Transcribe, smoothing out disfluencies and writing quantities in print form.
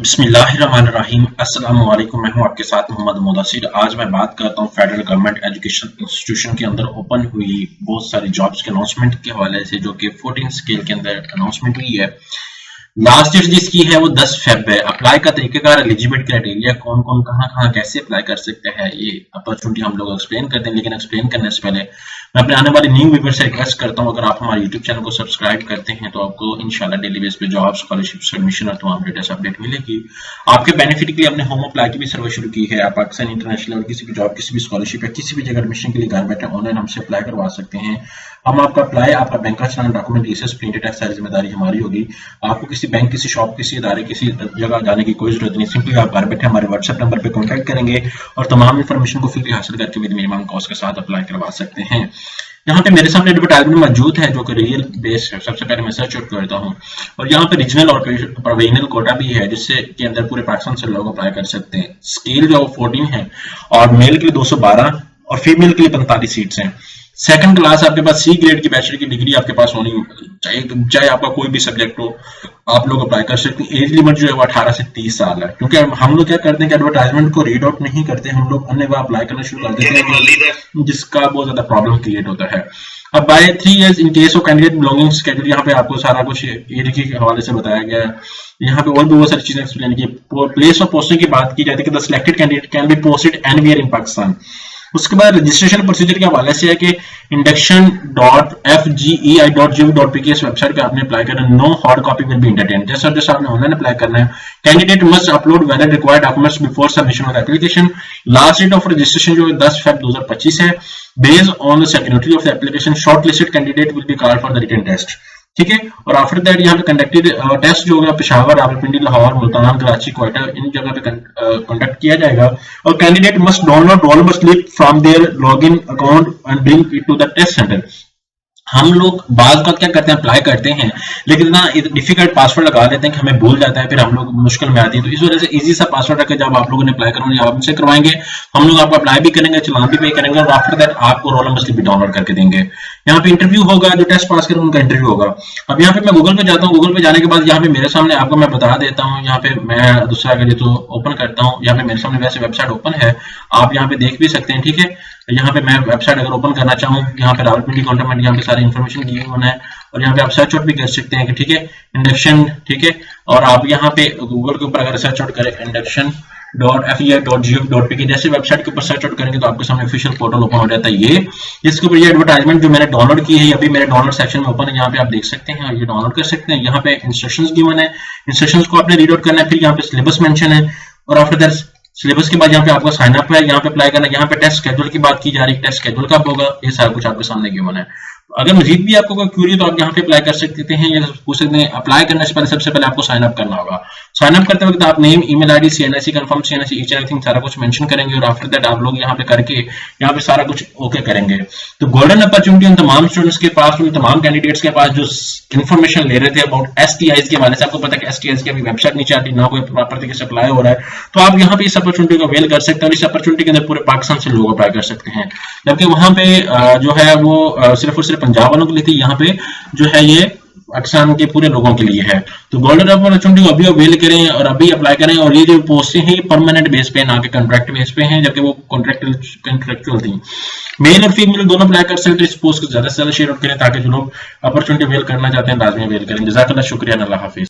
बिस्मिल्लाहिर्रहमानिर्रहीम। अस्सलाम वालेकुम। मैं हूं आपके साथ मोहम्मद मुदस्सिर। आज मैं बात करता हूं फेडरल गवर्नमेंट एजुकेशन इंस्टीट्यूशन के अंदर ओपन हुई बहुत सारी जॉब्स के अनाउंसमेंट के हवाले से, जो कि 14 स्केल के अंदर अनाउंसमेंट हुई है। लास्ट डेट जिसकी है वो 10 फेब है। अप्लाई का तरीकेकार, एलिजिबिलिटी क्राइटेरिया, कौन कौन कहां कैसे अप्लाई कर सकते हैं, ये अपॉर्चुनिटी हम लोग एक्सप्लेन करते हैं। लेकिन एक्सप्लेन करने से पहले मैं अपने आने वाले न्यू व्यूअर से रिक्वेस्ट करता हूं, अगर आप हमारे यूट्यूब चैनल को सब्सक्राइब करते हैं तो आपको इंशाल्लाह डेली बेस पे जॉब, स्कॉलरशिप, एडमिशन और तमाम लेटेस्ट अपडेट मिलेगी। आपके बेनिफिट के लिए अपने होम अप्लाई की भी सर्विस शुरू की है। आप पाकिस्तान इंटरनेशनल किसी भी जॉब, किसी भी स्कॉलरशिप या किसी भी जगह एडमिशन के लिए घर बैठे ऑनलाइन हमसे अप्लाई करवा सकते हैं। हम आपका अप्लाई, आपका बैंक का चलान, डॉक्यूमेंट, रिसर्च, प्रिंटेड है, सारी जिम्मेदारी हमारी होगी। आपको किसी बैंक, किसी शॉप, किसी इदारे, किसी जगह जाने की कोई जरूरत नहीं। सिंपली आप घर बैठे हमारे व्हाट्सएप नंबर पे कांटेक्ट करेंगे और तमाम इन्फॉर्मेशन को फ्री हासिल करके विद मिनिमम कॉस्ट के साथ अप्लाई करवा सकते हैं। यहाँ पे मेरे सामने एडवर्टाइजमेंट मौजूद है जो कि रियल बेस्ड है। सबसे पहले मैं सर्च आउट करता हूँ और यहाँ पे रीजनल और प्रोविजनल कोटा भी है, जिससे के अंदर पूरे पाकिस्तान से लोग अप्लाई कर सकते हैं। स्केल जो 14 है और मेल के लिए 212 और फीमेल के लिए 45 सीट्स हैं। सेकंड क्लास आपके पास सी ग्रेड की बैचलर की डिग्री आपके पास होनी चाहिए, चाहे आपका कोई भी सब्जेक्ट हो, आप लोग अप्लाई कर सकते हैं। एज लिमिट जो है वो 18 से 30 साल है। क्योंकि हम लोग क्या करते हैं कि एडवर्टाइजमेंट को रीड आउट नहीं करते, हम लोग अन्य अप्लाई करना शुरू कर देते हैं, जिसका बहुत ज्यादा प्रॉब्लम क्रिएट होता है। अब by 3 years in case of candidate belonging schedule, यहाँ पे आपको सारा कुछ एज के हवाले से बताया गया है। यहाँ पे और भी बहुत सारी चीजें एक्सप्लेन की। प्लेस ऑफ पोस्टिंग की बात की जाती है कि the selected candidate can be posted anywhere in Pakistan. उसके बाद रजिस्ट्रेशन प्रोसीजर के हवाले से है कि induction.fgei.gov.pk इस वेबसाइट पे आपने अप्लाई करना। No hard copy will be entertained. जैसे आपने ऑनलाइन अप्लाई करना है। Candidate must upload valid required documents before submission of application. Last date of registration जो 10 फेब 2025 है। Based on the signature of the application, shortlisted candidate will be called for the written test. ठीक है। और after that यहाँ पे conducted test जो होगा पेशावर, रावलपिंडी, लाहौर, मुल्तान, कराची, क्वेटा, इन जगह पे कंडक्ट किया जाएगा। और candidate must download roll number slip from there login account and bring it to the test centre. हम लोग बात का क्या करते हैं, अप्लाई करते हैं लेकिन ना डिफिकल्ट पासवर्ड लगा देते हैं कि हमें भूल जाता है, फिर हम लोग मुश्किल में आती है। तो इस वजह से इजी सा पासवर्ड रखकर जब आप लोगों ने अप्लाई करवाना, आप हमसे करवाएंगे, हम लोग आपको अप्लाई भी करेंगे, चलान भी पे करेंगे और आफ्टर दैट आपको रोल नंबर स्लिप भी डाउनलोड करके देंगे। यहाँ पे इंटरव्यू होगा, जो टेस्ट पास करें उनका इंटरव्यू होगा। अब यहाँ पे मैं गूगल पे जाता हूँ। गूगल पे जाने के बाद यहाँ पे मेरे सामने आपको मैं बता देता हूँ, यहाँ पे मैं दूसरा अगर तो ओपन करता हूँ, यहाँ पे मेरे सामने वैसे वेबसाइट ओपन है, आप यहाँ पे देख भी सकते हैं। ठीक है। यहाँ पे मैं वेबसाइट अगर ओपन करना चाहूँ, यहाँ पे रावलपिंडी कॉन्टोमेंट, यहाँ पे सारी इन्फॉर्मेशन दी हुई है और यहाँ पे आप सर्च आउट भी कर सकते हैं कि ठीक है, इंडक्शन। ठीक है। और आप यहाँ पे गूगल के ऊपर अगर सर्च आउट करें induction.fei.gov.pk, जैसे वेबसाइट के ऊपर सर्च आउट करेंगे तो आपके सामने ऑफिशियल पोर्टल ओपन हो जाता है। ये जिसके ऊपर ये एडवर्टाइजमेंट जो मैंने डाउनलोड की है, अभी मेरे डाउनलोड सेक्शन में ओपन है, यहाँ पे आप देख सकते हैं और ये डाउनलोड कर सकते हैं। यहाँ पे इंस्ट्रक्शंस गिवन है, इंस्ट्रक्शंस को आपने रीड आउट करना है। फिर यहाँ पे सिलेबस मेंशन है और आफ्टर दैट सिलेबस के बाद यहाँ पे आपको साइन अप है, यहाँ पे अप्लाई करना है। यहाँ पे टेस्ट शेड्यूल की बात की जा रही है, टेस्ट शेड्यूल कब होगा, ये सारा कुछ आपके सामने गिवन है। अगर मजीद भी आपको कोई क्यूरी तो आप यहाँ पे अप्लाई कर सकते हैं या पूछ सकते हैं। अप्लाई करने से पहले सबसे पहले आपको साइन अप करना होगा। साइन अप करते वक्त आप name, email ID, CNIC confirm, CNIC each everything सारा कुछ मेंशन करेंगे और आफ्टर दैट आप लोग यहाँ पे करके यहाँ पे सारा कुछ ओके करेंगे। तो गोल्डन अपॉर्चुनिटी उन तमाम स्टूडेंट्स के पास, उन तमाम कैंडिडेट्स के पास जो इन्फॉर्मेशन ले रहे थे अबाउट एसटीआईज के हवाले से। आपको पता है कि एसटीआईज की अभी वेबसाइट नहीं चलती, ना कोई प्रॉपर तरीके से अप्लाई हो रहा है, तो आप यहाँ पे इस अपॉर्चुनिटी को अवेल कर सकते हैं और इस अपॉर्चुनिटी के अंदर पूरे पाकिस्तान से लोग अप्लाई कर सकते हैं। जबकि वहां पे जो है वो सिर्फ और सिर्फ पंजाब वालों के लिए थी, यहाँ पे जो है ये पाकिस्तान के पूरे लोगों के लिए है। तो गोल्डन अपॉर्चुनिटी को अभी अवेल करें और अभी अप्लाई करें। और ये जो पोस्टें हैं ये परमानेंट बेस पे, ना कि कॉन्ट्रैक्ट बेस पे हैं, जबकि वो कॉन्ट्रैक्चुअल थी। मेल और फीमेल दोनों अप्लाई कर सकते हैं। इस पोस्ट को ज्यादा से ज्यादा शेयर आउट करें ताकि जो लोग अपॉर्चुनिटी अवेल करना चाहते हैं लाजमी अवेल करें। जज़ाकल्लाह, शुक्रिया, अल्लाह हाफिज।